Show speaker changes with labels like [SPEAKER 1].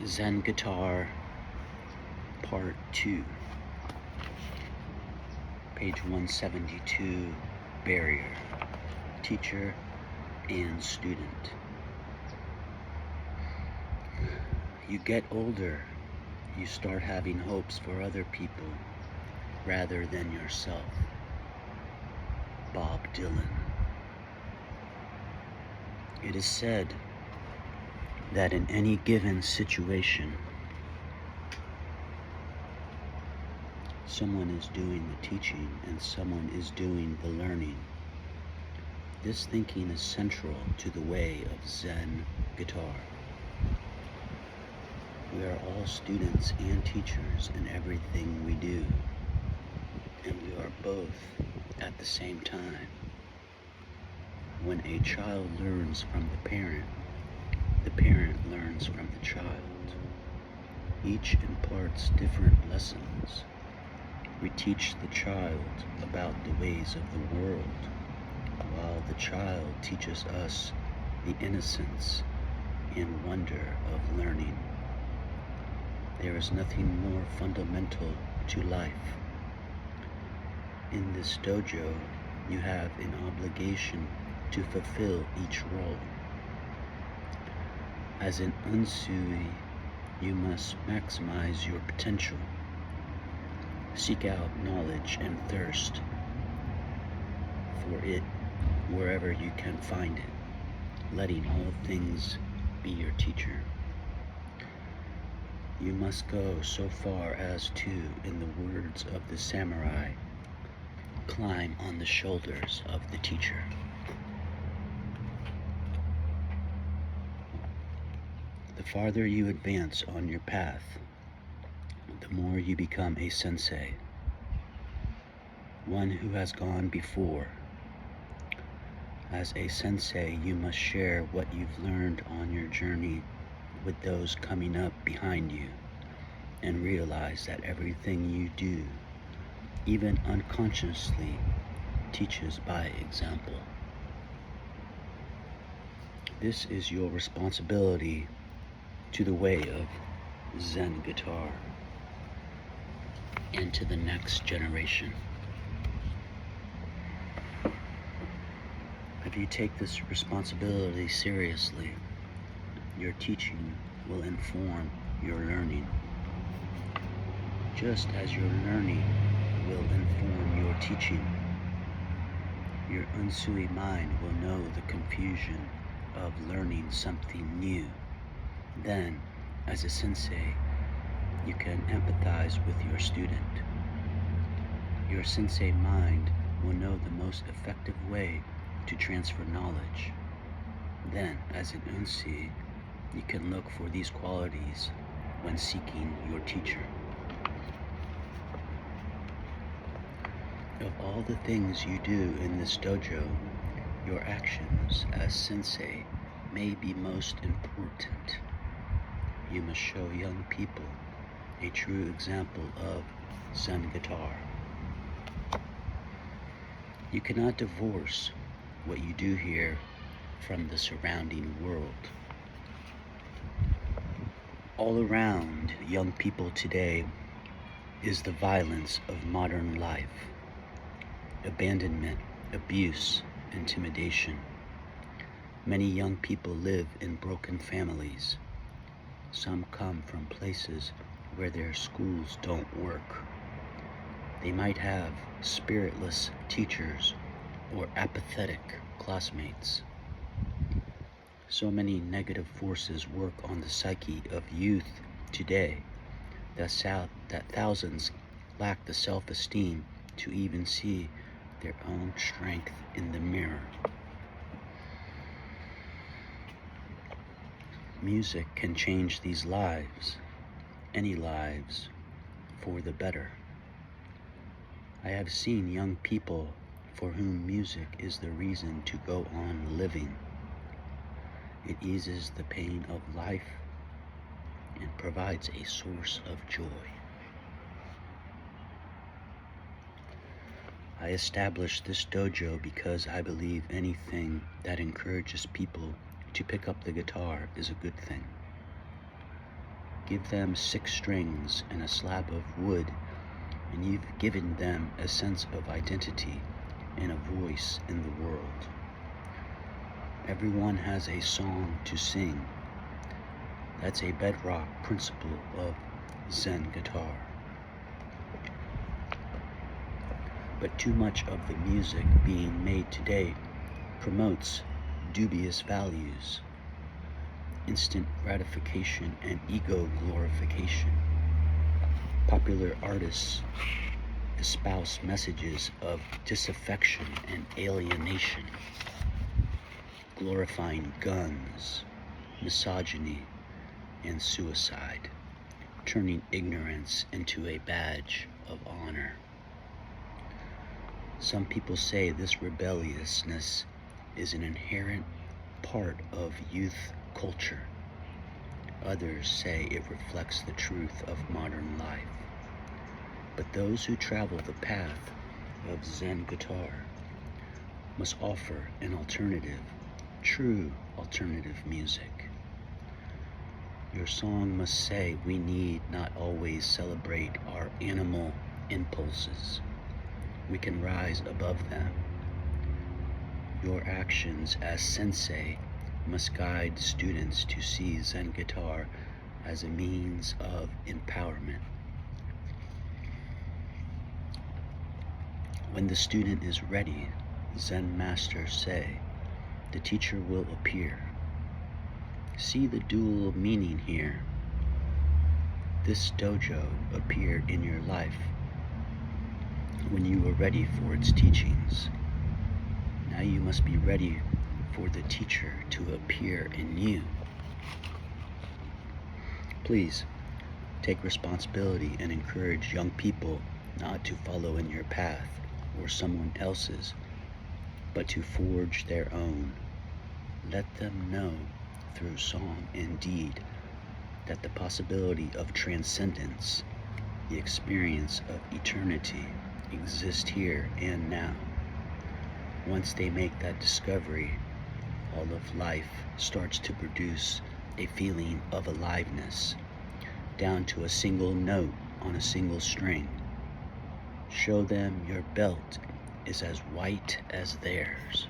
[SPEAKER 1] Zen Guitar Part 2, page 172, Barrier, Teacher and Student. You get older, you start having hopes for other people rather than yourself. Bob Dylan. It is said that in any given situation, someone is doing the teaching and someone is doing the learning. This thinking is central to the way of Zen Guitar. We are all students and teachers in everything we do, and we are both at the same time. When a child learns from the parent learns from the child. Each imparts different lessons. We teach the child about the ways of the world, while the child teaches us the innocence and wonder of learning. There is nothing more fundamental to life. In this dojo, you have an obligation to fulfill each role. As an unsui, you must maximize your potential. Seek out knowledge and thirst for it wherever you can find it, letting all things be your teacher. You must go so far as to, in the words of the samurai, climb on the shoulders of the teacher. The farther you advance on your path, the more you become a sensei, one who has gone before. As a sensei, you must share what you've learned on your journey with those coming up behind you, and realize that everything you do, even unconsciously, teaches by example. This is your responsibility to the way of Zen Guitar and to the next generation. If you take this responsibility seriously, your teaching will inform your learning, just as your learning will inform your teaching. Your unsui mind will know the confusion of learning something new. Then, as a sensei, you can empathize with your student. Your sensei mind will know the most effective way to transfer knowledge. Then, as an unsui, you can look for these qualities when seeking your teacher. Of all the things you do in this dojo, your actions as sensei may be most important. You must show young people a true example of Zen Guitar. You cannot divorce what you do here from the surrounding world. All around young people today is the violence of modern life. Abandonment, abuse, intimidation. Many young people live in broken families. Some come from places where their schools don't work. They might have spiritless teachers or apathetic classmates. So many negative forces work on the psyche of youth today that thousands lack the self-esteem to even see their own strength in the mirror. Music can change these lives, any lives, for the better. I have seen young people for whom music is the reason to go on living. It eases the pain of life and provides a source of joy. I established this dojo because I believe anything that encourages people to pick up the guitar is a good thing. Give them 6 strings and a slab of wood, and you've given them a sense of identity and a voice in the world. Everyone has a song to sing. That's a bedrock principle of Zen Guitar. But too much of the music being made today promotes dubious values, instant gratification, and ego glorification. Popular artists espouse messages of disaffection and alienation, glorifying guns, misogyny, and suicide, turning ignorance into a badge of honor. Some people say this rebelliousness is an inherent part of youth culture. Others say it reflects the truth of modern life. But those who travel the path of Zen Guitar must offer an alternative, true alternative music. Your song must say we need not always celebrate our animal impulses. We can rise above them. Your actions as sensei must guide students to see Zen Guitar as a means of empowerment. When the student is ready, Zen masters say, the teacher will appear. See the dual meaning here. This dojo appeared in your life when you were ready for its teachings. Now you must be ready for the teacher to appear in you. Please take responsibility and encourage young people not to follow in your path or someone else's, but to forge their own. Let them know through song and deed that the possibility of transcendence, the experience of eternity, exists here and now. Once they make that discovery, all of life starts to produce a feeling of aliveness, down to a single note on a single string. Show them your belt is as white as theirs.